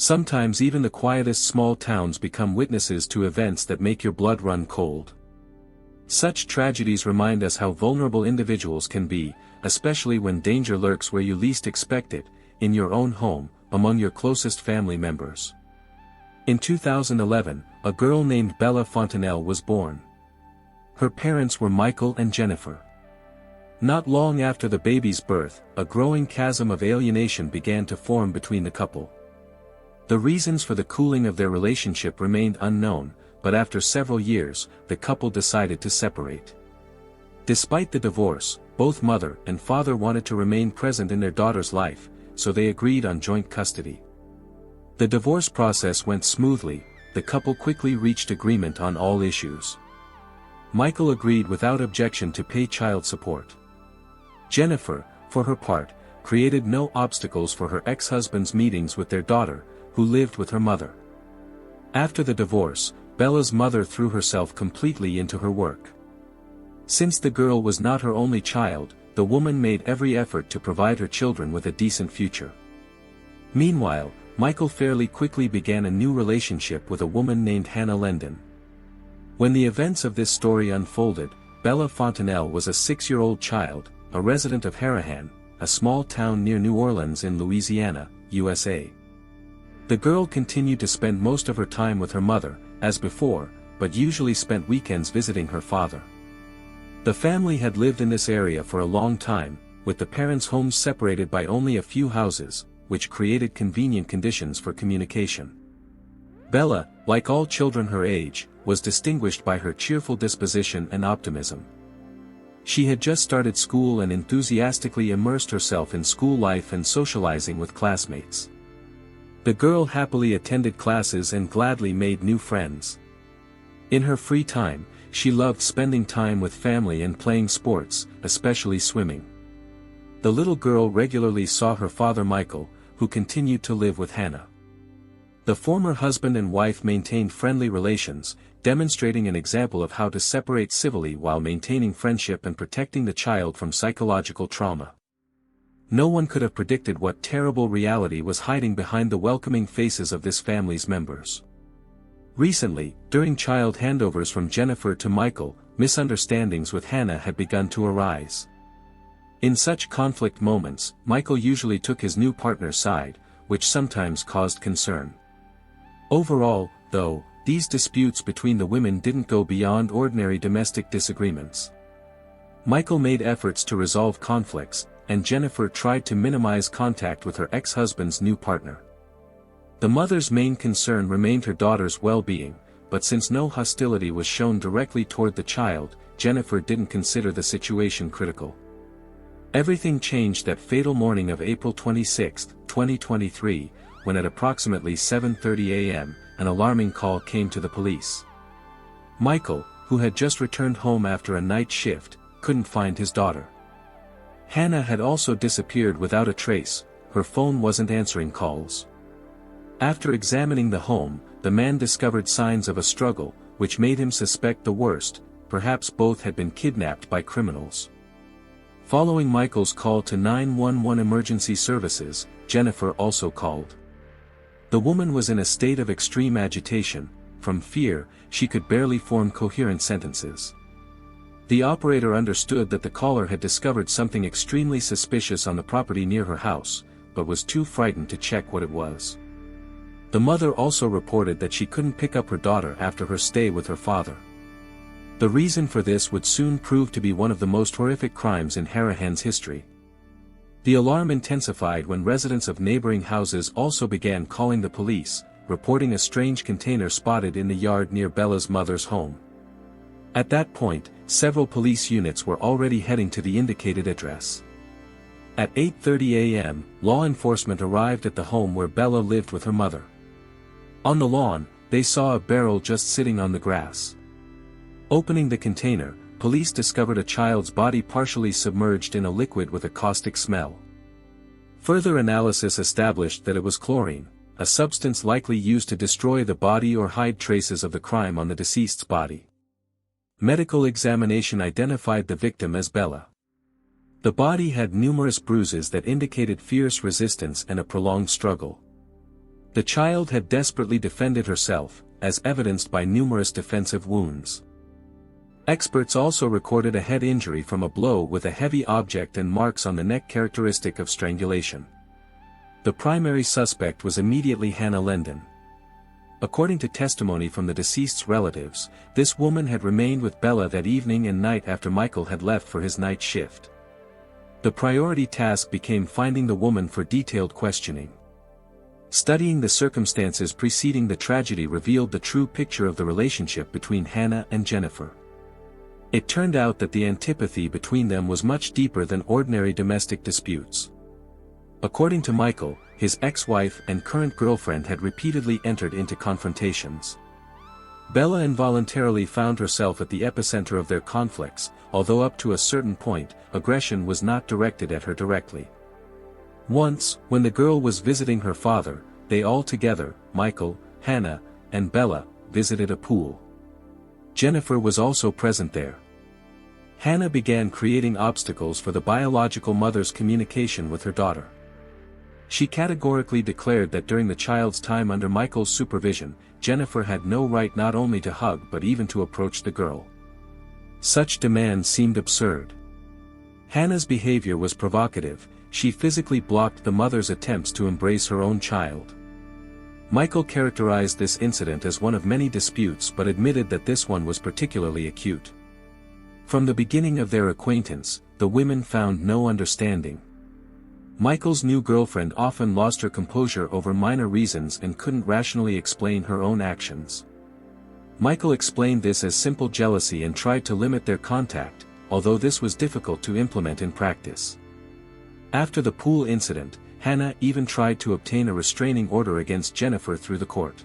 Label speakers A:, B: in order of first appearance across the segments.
A: Sometimes even the quietest small towns become witnesses to events that make your blood run cold. Such tragedies remind us how vulnerable individuals can be, especially when danger lurks where you least expect it, in your own home, among your closest family members. In 2011, a girl named Bella Fontanelle was born. Her parents were Michael and Jennifer. Not long after the baby's birth, a growing chasm of alienation began to form between the couple. The reasons for the cooling of their relationship remained unknown, but after several years, the couple decided to separate. Despite the divorce, both mother and father wanted to remain present in their daughter's life, so they agreed on joint custody. The divorce process went smoothly, the couple quickly reached agreement on all issues. Michael agreed without objection to pay child support. Jennifer, for her part, created no obstacles for her ex-husband's meetings with their daughter, who lived with her mother. After the divorce, Bella's mother threw herself completely into her work. Since the girl was not her only child, the woman made every effort to provide her children with a decent future. Meanwhile, Michael fairly quickly began a new relationship with a woman named Hannah Lenden. When the events of this story unfolded, Bella Fontanelle was a 6-year-old child, a resident of Harahan, a small town near New Orleans in Louisiana, USA. The girl continued to spend most of her time with her mother, as before, but usually spent weekends visiting her father. The family had lived in this area for a long time, with the parents' homes separated by only a few houses, which created convenient conditions for communication. Bella, like all children her age, was distinguished by her cheerful disposition and optimism. She had just started school and enthusiastically immersed herself in school life and socializing with classmates. The girl happily attended classes and gladly made new friends. In her free time, she loved spending time with family and playing sports, especially swimming. The little girl regularly saw her father Michael, who continued to live with Hannah. The former husband and wife maintained friendly relations, demonstrating an example of how to separate civilly while maintaining friendship and protecting the child from psychological trauma. No one could have predicted what terrible reality was hiding behind the welcoming faces of this family's members. Recently, during child handovers from Jennifer to Michael, misunderstandings with Hannah had begun to arise. In such conflict moments, Michael usually took his new partner's side, which sometimes caused concern. Overall, though, these disputes between the women didn't go beyond ordinary domestic disagreements. Michael made efforts to resolve conflicts, and Jennifer tried to minimize contact with her ex-husband's new partner. The mother's main concern remained her daughter's well-being, but since no hostility was shown directly toward the child, Jennifer didn't consider the situation critical. Everything changed that fatal morning of April 26, 2023, when at approximately 7:30 a.m., an alarming call came to the police. Michael, who had just returned home after a night shift, couldn't find his daughter. Hannah had also disappeared without a trace, her phone wasn't answering calls. After examining the home, the man discovered signs of a struggle, which made him suspect the worst, perhaps both had been kidnapped by criminals. Following Michael's call to 911 emergency services, Jennifer also called. The woman was in a state of extreme agitation. From fear, she could barely form coherent sentences. The operator understood that the caller had discovered something extremely suspicious on the property near her house, but was too frightened to check what it was. The mother also reported that she couldn't pick up her daughter after her stay with her father. The reason for this would soon prove to be one of the most horrific crimes in Harahan's history. The alarm intensified when residents of neighboring houses also began calling the police, reporting a strange container spotted in the yard near Bella's mother's home. At that point, several police units were already heading to the indicated address. At 8:30 a.m., law enforcement arrived at the home where Bella lived with her mother. On the lawn, they saw a barrel just sitting on the grass. Opening the container, police discovered a child's body partially submerged in a liquid with a caustic smell. Further analysis established that it was chlorine, a substance likely used to destroy the body or hide traces of the crime on the deceased's body. Medical examination identified the victim as Bella. The body had numerous bruises that indicated fierce resistance and a prolonged struggle. The child had desperately defended herself, as evidenced by numerous defensive wounds. Experts also recorded a head injury from a blow with a heavy object and marks on the neck characteristic of strangulation. The primary suspect was immediately Hannah Lenden. According to testimony from the deceased's relatives, this woman had remained with Bella that evening and night after Michael had left for his night shift. The priority task became finding the woman for detailed questioning. Studying the circumstances preceding the tragedy revealed the true picture of the relationship between Hannah and Jennifer. It turned out that the antipathy between them was much deeper than ordinary domestic disputes. According to Michael, his ex-wife and current girlfriend had repeatedly entered into confrontations. Bella involuntarily found herself at the epicenter of their conflicts, although up to a certain point, aggression was not directed at her directly. Once, when the girl was visiting her father, they all together, Michael, Hannah, and Bella, visited a pool. Jennifer was also present there. Hannah began creating obstacles for the biological mother's communication with her daughter. She categorically declared that during the child's time under Michael's supervision, Jennifer had no right not only to hug but even to approach the girl. Such demands seemed absurd. Hannah's behavior was provocative. She physically blocked the mother's attempts to embrace her own child. Michael characterized this incident as one of many disputes but admitted that this one was particularly acute. From the beginning of their acquaintance, the women found no understanding. Michael's new girlfriend often lost her composure over minor reasons and couldn't rationally explain her own actions. Michael explained this as simple jealousy and tried to limit their contact, although this was difficult to implement in practice. After the pool incident, Hannah even tried to obtain a restraining order against Jennifer through the court.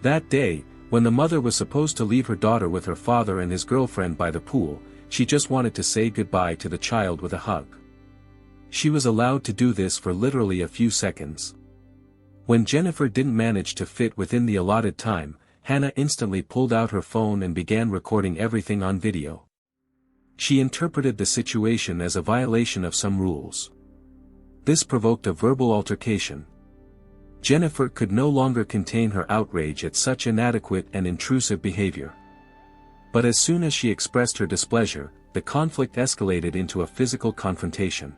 A: That day, when the mother was supposed to leave her daughter with her father and his girlfriend by the pool, she just wanted to say goodbye to the child with a hug. She was allowed to do this for literally a few seconds. When Jennifer didn't manage to fit within the allotted time, Hannah instantly pulled out her phone and began recording everything on video. She interpreted the situation as a violation of some rules. This provoked a verbal altercation. Jennifer could no longer contain her outrage at such inadequate and intrusive behavior. But as soon as she expressed her displeasure, the conflict escalated into a physical confrontation.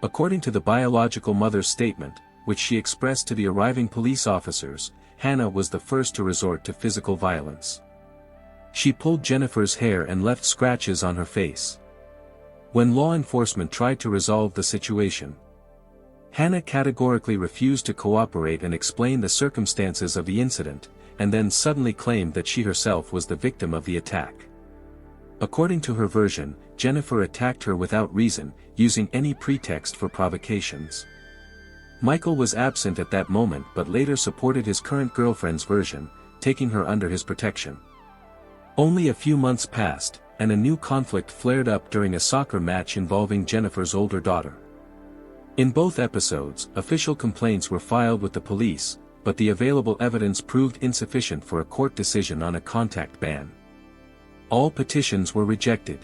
A: According to the biological mother's statement, which she expressed to the arriving police officers, Hannah was the first to resort to physical violence. She pulled Jennifer's hair and left scratches on her face. When law enforcement tried to resolve the situation, Hannah categorically refused to cooperate and explain the circumstances of the incident, and then suddenly claimed that she herself was the victim of the attack. According to her version, Jennifer attacked her without reason, using any pretext for provocations. Michael was absent at that moment but later supported his current girlfriend's version, taking her under his protection. Only a few months passed, and a new conflict flared up during a soccer match involving Jennifer's older daughter. In both episodes, official complaints were filed with the police, but the available evidence proved insufficient for a court decision on a contact ban. All petitions were rejected.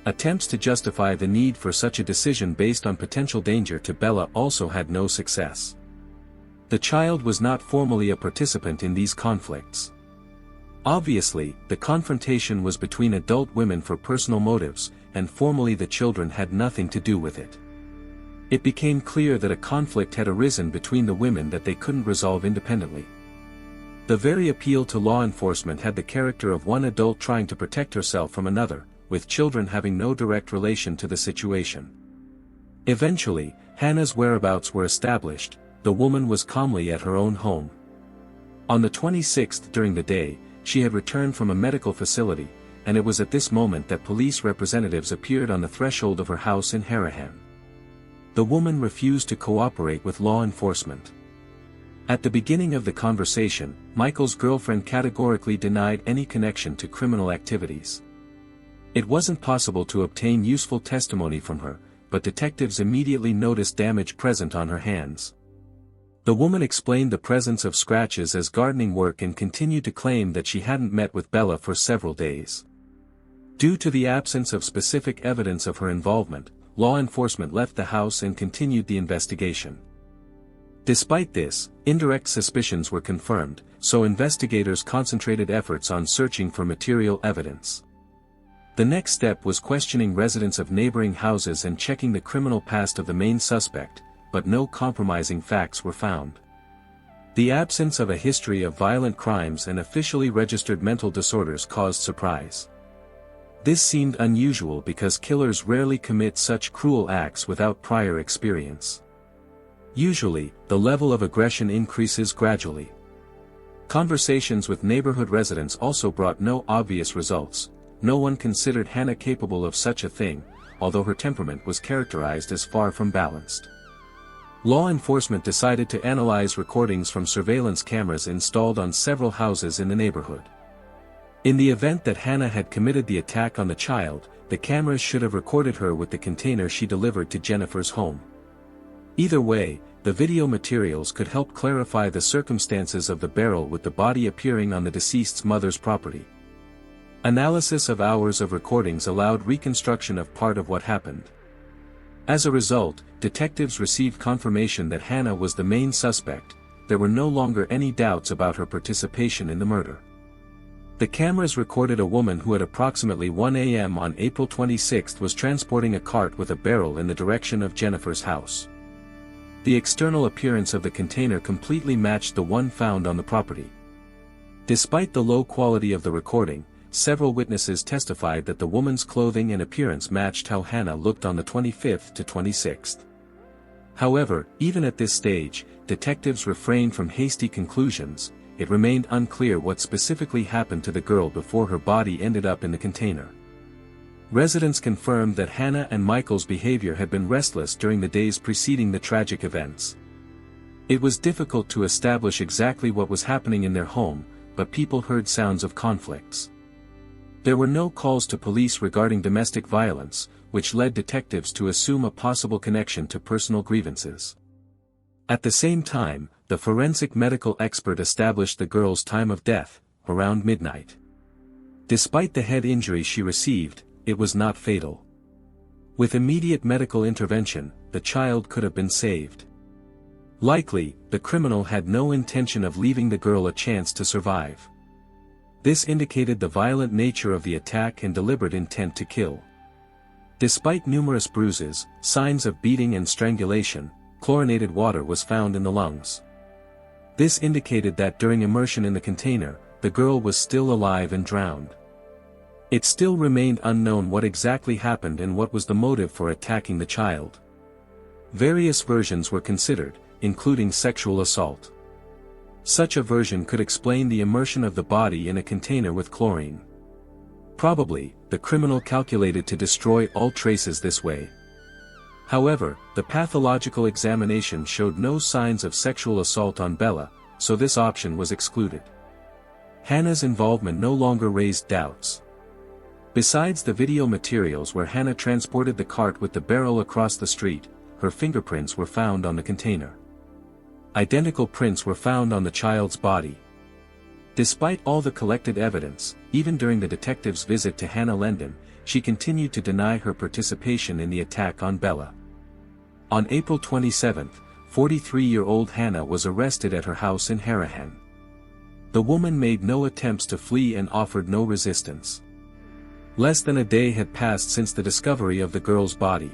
A: Attempts to justify the need for such a decision based on potential danger to Bella also had no success. The child was not formally a participant in these conflicts. Obviously, the confrontation was between adult women for personal motives, and formally the children had nothing to do with it. It became clear that a conflict had arisen between the women that they couldn't resolve independently. The very appeal to law enforcement had the character of one adult trying to protect herself from another, with children having no direct relation to the situation. Eventually, Hannah's whereabouts were established. The woman was calmly at her own home. On the 26th during the day, she had returned from a medical facility, and it was at this moment that police representatives appeared on the threshold of her house in Harahan. The woman refused to cooperate with law enforcement. At the beginning of the conversation, Michael's girlfriend categorically denied any connection to criminal activities. It wasn't possible to obtain useful testimony from her, but detectives immediately noticed damage present on her hands. The woman explained the presence of scratches as gardening work and continued to claim that she hadn't met with Bella for several days. Due to the absence of specific evidence of her involvement, law enforcement left the house and continued the investigation. Despite this, indirect suspicions were confirmed, so investigators concentrated efforts on searching for material evidence. The next step was questioning residents of neighboring houses and checking the criminal past of the main suspect, but no compromising facts were found. The absence of a history of violent crimes and officially registered mental disorders caused surprise. This seemed unusual because killers rarely commit such cruel acts without prior experience. Usually, the level of aggression increases gradually. Conversations with neighborhood residents also brought no obvious results. No one considered Hannah capable of such a thing, although her temperament was characterized as far from balanced. Law enforcement decided to analyze recordings from surveillance cameras installed on several houses in the neighborhood. In the event that Hannah had committed the attack on the child, the cameras should have recorded her with the container she delivered to Jennifer's home. Either way, the video materials could help clarify the circumstances of the barrel with the body appearing on the deceased's mother's property. Analysis of hours of recordings allowed reconstruction of part of what happened. As a result, detectives received confirmation that Hannah was the main suspect. There were no longer any doubts about her participation in the murder. The cameras recorded a woman who at approximately 1 a.m. on April 26 was transporting a cart with a barrel in the direction of Jennifer's house. The external appearance of the container completely matched the one found on the property. Despite the low quality of the recording, several witnesses testified that the woman's clothing and appearance matched how Hannah looked on the 25th to 26th. However, even at this stage, detectives refrained from hasty conclusions. It remained unclear what specifically happened to the girl before her body ended up in the container. Residents confirmed that Hannah and Michael's behavior had been restless during the days preceding the tragic events. It was difficult to establish exactly what was happening in their home, but people heard sounds of conflicts. There were no calls to police regarding domestic violence, which led detectives to assume a possible connection to personal grievances. At the same time, the forensic medical expert established the girl's time of death, around midnight. Despite the head injury she received, it was not fatal. With immediate medical intervention, the child could have been saved. Likely, the criminal had no intention of leaving the girl a chance to survive. This indicated the violent nature of the attack and deliberate intent to kill. Despite numerous bruises, signs of beating and strangulation, chlorinated water was found in the lungs. This indicated that during immersion in the container, the girl was still alive and drowned. It still remained unknown what exactly happened and what was the motive for attacking the child. Various versions were considered, including sexual assault. Such a version could explain the immersion of the body in a container with chlorine. Probably, the criminal calculated to destroy all traces this way. However, the pathological examination showed no signs of sexual assault on Bella, so this option was excluded. Hannah's involvement no longer raised doubts. Besides the video materials where Hannah transported the cart with the barrel across the street, her fingerprints were found on the container. Identical prints were found on the child's body. Despite all the collected evidence, even during the detective's visit to Hannah Lenden, she continued to deny her participation in the attack on Bella. On April 27, 43-year-old Hannah was arrested at her house in Harahan. The woman made no attempts to flee and offered no resistance. Less than a day had passed since the discovery of the girl's body.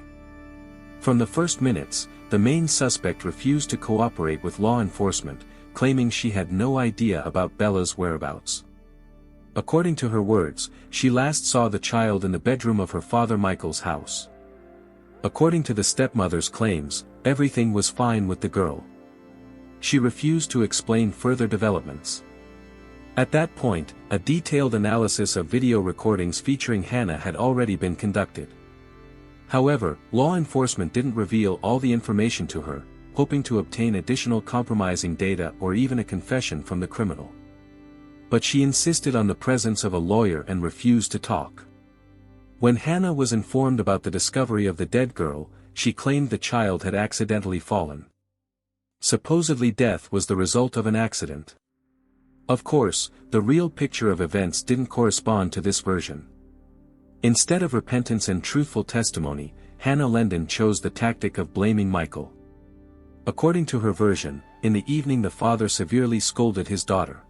A: From the first minutes, the main suspect refused to cooperate with law enforcement, claiming she had no idea about Bella's whereabouts. According to her words, she last saw the child in the bedroom of her father Michael's house. According to the stepmother's claims, everything was fine with the girl. She refused to explain further developments. At that point, a detailed analysis of video recordings featuring Hannah had already been conducted. However, law enforcement didn't reveal all the information to her, hoping to obtain additional compromising data or even a confession from the criminal. But she insisted on the presence of a lawyer and refused to talk. When Hannah was informed about the discovery of the dead girl, she claimed the child had accidentally fallen. Supposedly death was the result of an accident. Of course, the real picture of events didn't correspond to this version. Instead of repentance and truthful testimony, Hannah Lenden chose the tactic of blaming Michael. According to her version, in the evening the father severely scolded his daughter.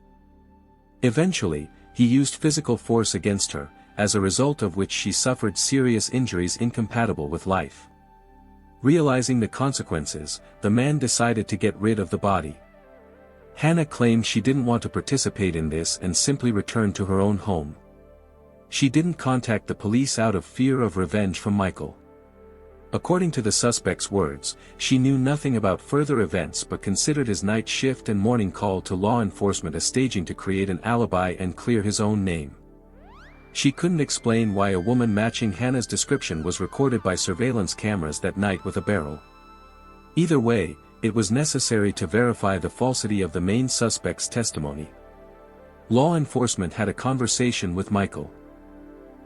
A: Eventually, he used physical force against her, as a result of which she suffered serious injuries incompatible with life. Realizing the consequences, the man decided to get rid of the body. Hannah claimed she didn't want to participate in this and simply returned to her own home. She didn't contact the police out of fear of revenge from Michael. According to the suspect's words, she knew nothing about further events but considered his night shift and morning call to law enforcement a staging to create an alibi and clear his own name. She couldn't explain why a woman matching Hannah's description was recorded by surveillance cameras that night with a barrel. Either way, it was necessary to verify the falsity of the main suspect's testimony. Law enforcement had a conversation with Michael.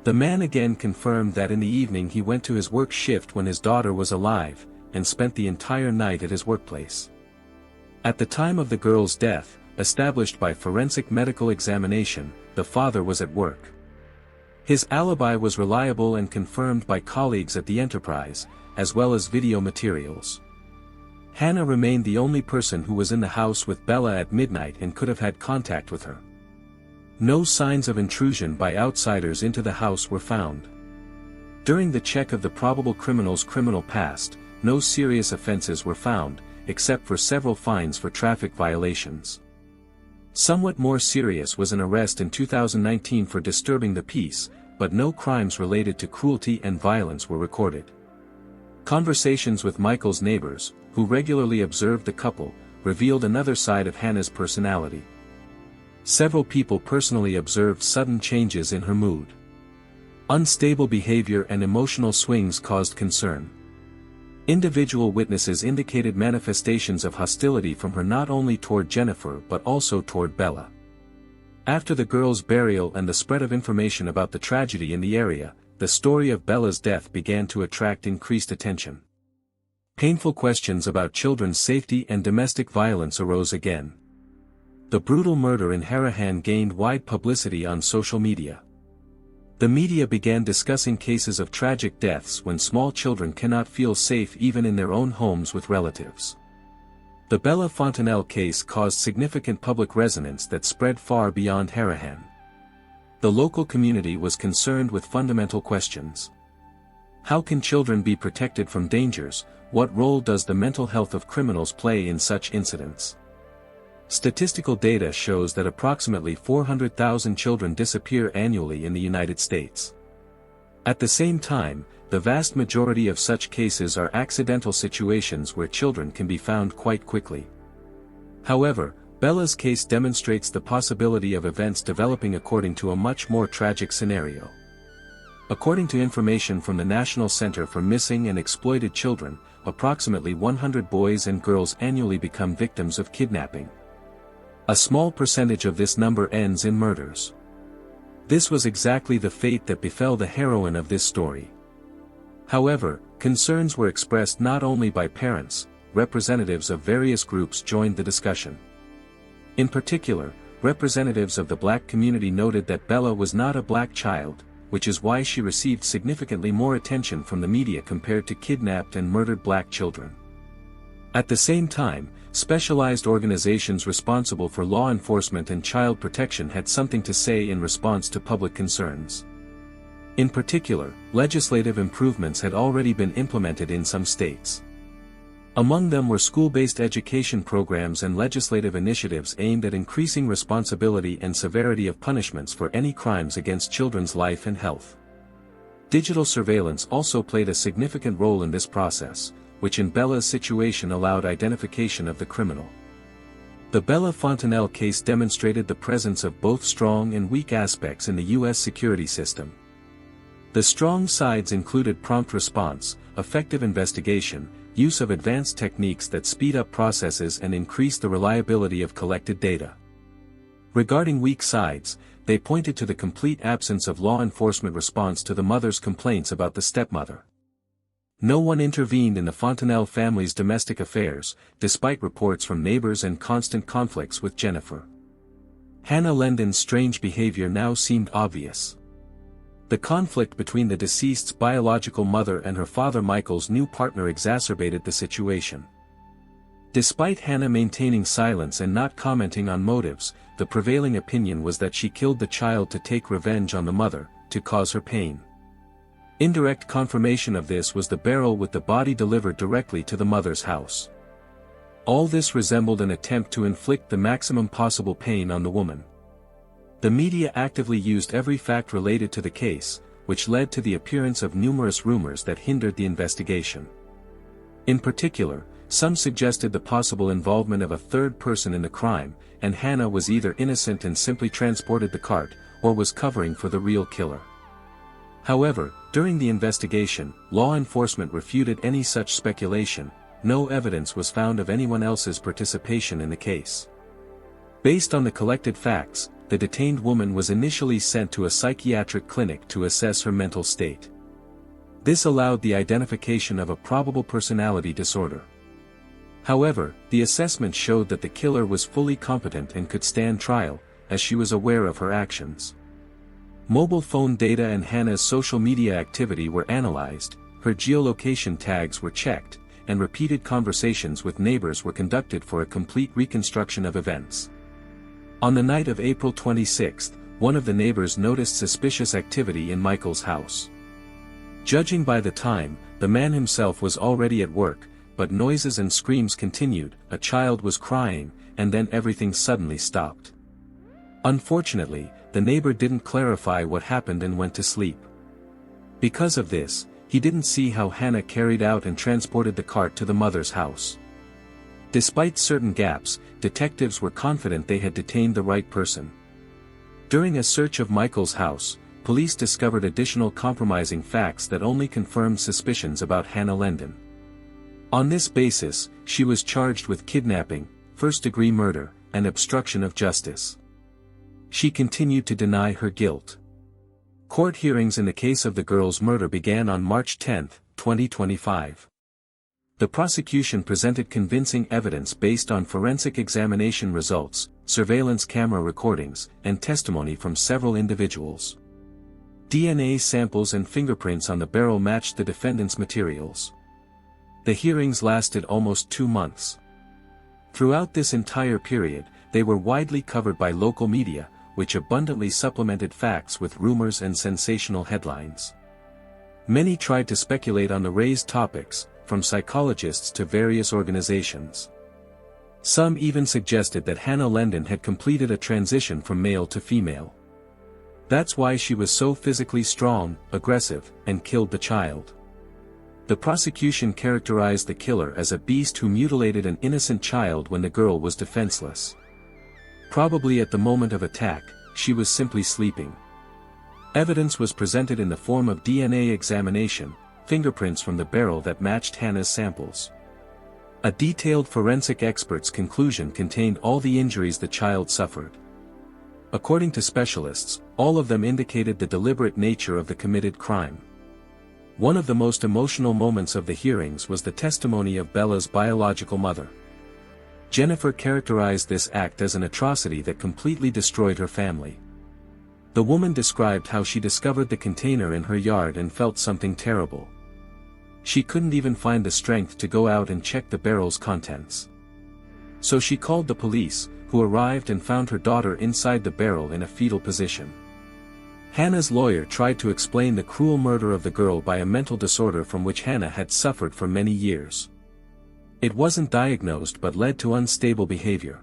A: The man again confirmed that in the evening he went to his work shift when his daughter was alive, and spent the entire night at his workplace. At the time of the girl's death, established by forensic medical examination, the father was at work. His alibi was reliable and confirmed by colleagues at the enterprise, as well as video materials. Hannah remained the only person who was in the house with Bella at midnight and could have had contact with her. No signs of intrusion by outsiders into the house were found. During the check of the probable criminal's criminal past, no serious offenses were found, except for several fines for traffic violations. Somewhat more serious was an arrest in 2019 for disturbing the peace, but no crimes related to cruelty and violence were recorded. Conversations with Michael's neighbors, who regularly observed the couple, revealed another side of Hannah's personality. Several people personally observed sudden changes in her mood. Unstable behavior and emotional swings caused concern. Individual witnesses indicated manifestations of hostility from her not only toward Jennifer but also toward Bella. After the girl's burial and the spread of information about the tragedy in the area, the story of Bella's death began to attract increased attention. Painful questions about children's safety and domestic violence arose again. The brutal murder in Harahan gained wide publicity on social media. The media began discussing cases of tragic deaths when small children cannot feel safe even in their own homes with relatives. The Bella Fontanelle case caused significant public resonance that spread far beyond Harahan. The local community was concerned with fundamental questions. How can children be protected from dangers? What role does the mental health of criminals play in such incidents? Statistical data shows that approximately 400,000 children disappear annually in the United States. At the same time, the vast majority of such cases are accidental situations where children can be found quite quickly. However, Bella's case demonstrates the possibility of events developing according to a much more tragic scenario. According to information from the National Center for Missing and Exploited Children, approximately 100 boys and girls annually become victims of kidnapping. A small percentage of this number ends in murders. This was exactly the fate that befell the heroine of this story. However, concerns were expressed not only by parents, representatives of various groups joined the discussion. In particular, representatives of the black community noted that Bella was not a black child, which is why she received significantly more attention from the media compared to kidnapped and murdered black children. At the same time, specialized organizations responsible for law enforcement and child protection had something to say in response to public concerns. In particular, legislative improvements had already been implemented in some states. Among them were school-based education programs and legislative initiatives aimed at increasing responsibility and severity of punishments for any crimes against children's life and health. Digital surveillance also played a significant role in this process, which in Bella's situation allowed identification of the criminal. The Bella Fontanelle case demonstrated the presence of both strong and weak aspects in the U.S. security system. The strong sides included prompt response, effective investigation, use of advanced techniques that speed up processes and increase the reliability of collected data. Regarding weak sides, they pointed to the complete absence of law enforcement response to the mother's complaints about the stepmother. No one intervened in the Fontanelle family's domestic affairs, despite reports from neighbors and constant conflicts with Jennifer. Hannah Lenden's strange behavior now seemed obvious. The conflict between the deceased's biological mother and her father Michael's new partner exacerbated the situation. Despite Hannah maintaining silence and not commenting on motives, the prevailing opinion was that she killed the child to take revenge on the mother, to cause her pain. Indirect confirmation of this was the barrel with the body delivered directly to the mother's house. All this resembled an attempt to inflict the maximum possible pain on the woman. The media actively used every fact related to the case, which led to the appearance of numerous rumors that hindered the investigation. In particular, some suggested the possible involvement of a third person in the crime, and Hannah was either innocent and simply transported the cart, or was covering for the real killer. However, during the investigation, law enforcement refuted any such speculation. No evidence was found of anyone else's participation in the case. Based on the collected facts, the detained woman was initially sent to a psychiatric clinic to assess her mental state. This allowed the identification of a probable personality disorder. However, the assessment showed that the killer was fully competent and could stand trial, as she was aware of her actions. Mobile phone data and Hannah's social media activity were analyzed, her geolocation tags were checked, and repeated conversations with neighbors were conducted for a complete reconstruction of events. On the night of April 26, one of the neighbors noticed suspicious activity in Michael's house. Judging by the time, the man himself was already at work, but noises and screams continued, a child was crying, and then everything suddenly stopped. Unfortunately, the neighbor didn't clarify what happened and went to sleep. Because of this, he didn't see how Hannah carried out and transported the cart to the mother's house. Despite certain gaps, detectives were confident they had detained the right person. During a search of Michael's house, police discovered additional compromising facts that only confirmed suspicions about Hannah Lenden. On this basis, she was charged with kidnapping, first-degree murder, and obstruction of justice. She continued to deny her guilt. Court hearings in the case of the girl's murder began on March 10, 2025. The prosecution presented convincing evidence based on forensic examination results, surveillance camera recordings, and testimony from several individuals. DNA samples and fingerprints on the barrel matched the defendant's materials. The hearings lasted almost 2 months. Throughout this entire period, they were widely covered by local media, which abundantly supplemented facts with rumors and sensational headlines. Many tried to speculate on the raised topics, from psychologists to various organizations. Some even suggested that Hannah Lenden had completed a transition from male to female. That's why she was so physically strong, aggressive, and killed the child. The prosecution characterized the killer as a beast who mutilated an innocent child when the girl was defenseless. Probably at the moment of attack, she was simply sleeping. Evidence was presented in the form of DNA examination, fingerprints from the barrel that matched Hannah's samples. A detailed forensic expert's conclusion contained all the injuries the child suffered. According to specialists, all of them indicated the deliberate nature of the committed crime. One of the most emotional moments of the hearings was the testimony of Bella's biological mother. Jennifer characterized this act as an atrocity that completely destroyed her family. The woman described how she discovered the container in her yard and felt something terrible. She couldn't even find the strength to go out and check the barrel's contents. So she called the police, who arrived and found her daughter inside the barrel in a fetal position. Hannah's lawyer tried to explain the cruel murder of the girl by a mental disorder from which Hannah had suffered for many years. It wasn't diagnosed but led to unstable behavior.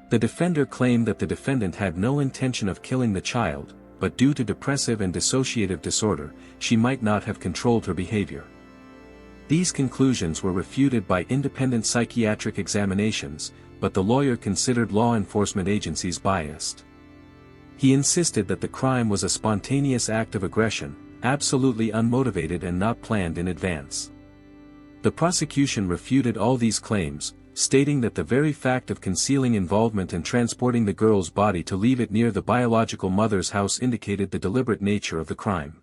A: The defender claimed that the defendant had no intention of killing the child, but due to depressive and dissociative disorder, she might not have controlled her behavior. These conclusions were refuted by independent psychiatric examinations, but the lawyer considered law enforcement agencies biased. He insisted that the crime was a spontaneous act of aggression, absolutely unmotivated and not planned in advance. The prosecution refuted all these claims, stating that the very fact of concealing involvement and transporting the girl's body to leave it near the biological mother's house indicated the deliberate nature of the crime.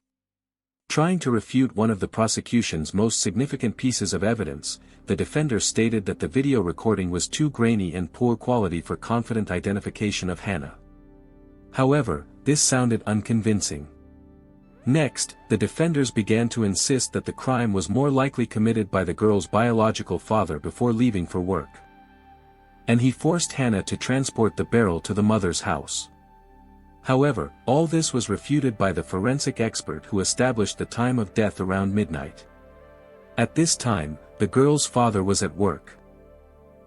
A: Trying to refute one of the prosecution's most significant pieces of evidence, the defender stated that the video recording was too grainy and poor quality for confident identification of Hannah. However, this sounded unconvincing. Next, the defenders began to insist that the crime was more likely committed by the girl's biological father before leaving for work. And he forced Hannah to transport the barrel to the mother's house. However, all this was refuted by the forensic expert who established the time of death around midnight. At this time, the girl's father was at work.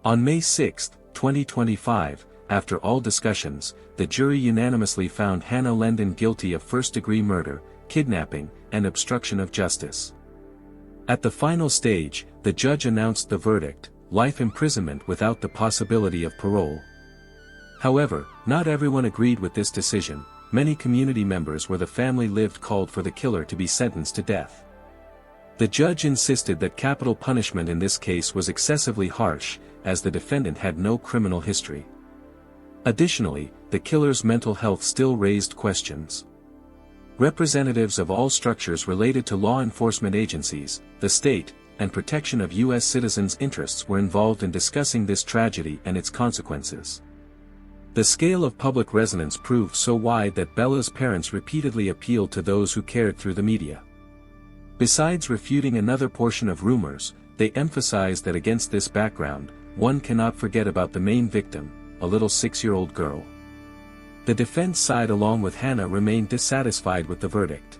A: On May 6, 2025, after all discussions, the jury unanimously found Hannah Lenden guilty of first-degree murder, kidnapping, and obstruction of justice. At the final stage, the judge announced the verdict: life imprisonment without the possibility of parole. However, not everyone agreed with this decision. Many community members where the family lived called for the killer to be sentenced to death. The judge insisted that capital punishment in this case was excessively harsh, as the defendant had no criminal history. Additionally, the killer's mental health still raised questions. Representatives of all structures related to law enforcement agencies, the state, and protection of U.S. citizens' interests were involved in discussing this tragedy and its consequences. The scale of public resonance proved so wide that Bella's parents repeatedly appealed to those who cared through the media. Besides refuting another portion of rumors, they emphasized that against this background, one cannot forget about the main victim, a little 6-year-old girl. The defense side along with Hannah remained dissatisfied with the verdict.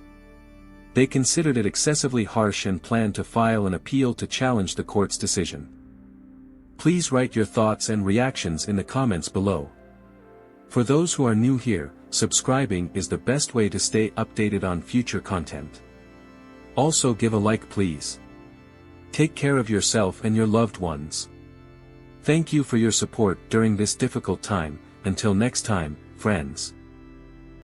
A: They considered it excessively harsh and planned to file an appeal to challenge the court's decision. Please write your thoughts and reactions in the comments below. For those who are new here, subscribing is the best way to stay updated on future content. Also give a like please. Take care of yourself and your loved ones. Thank you for your support during this difficult time. Until next time, friends.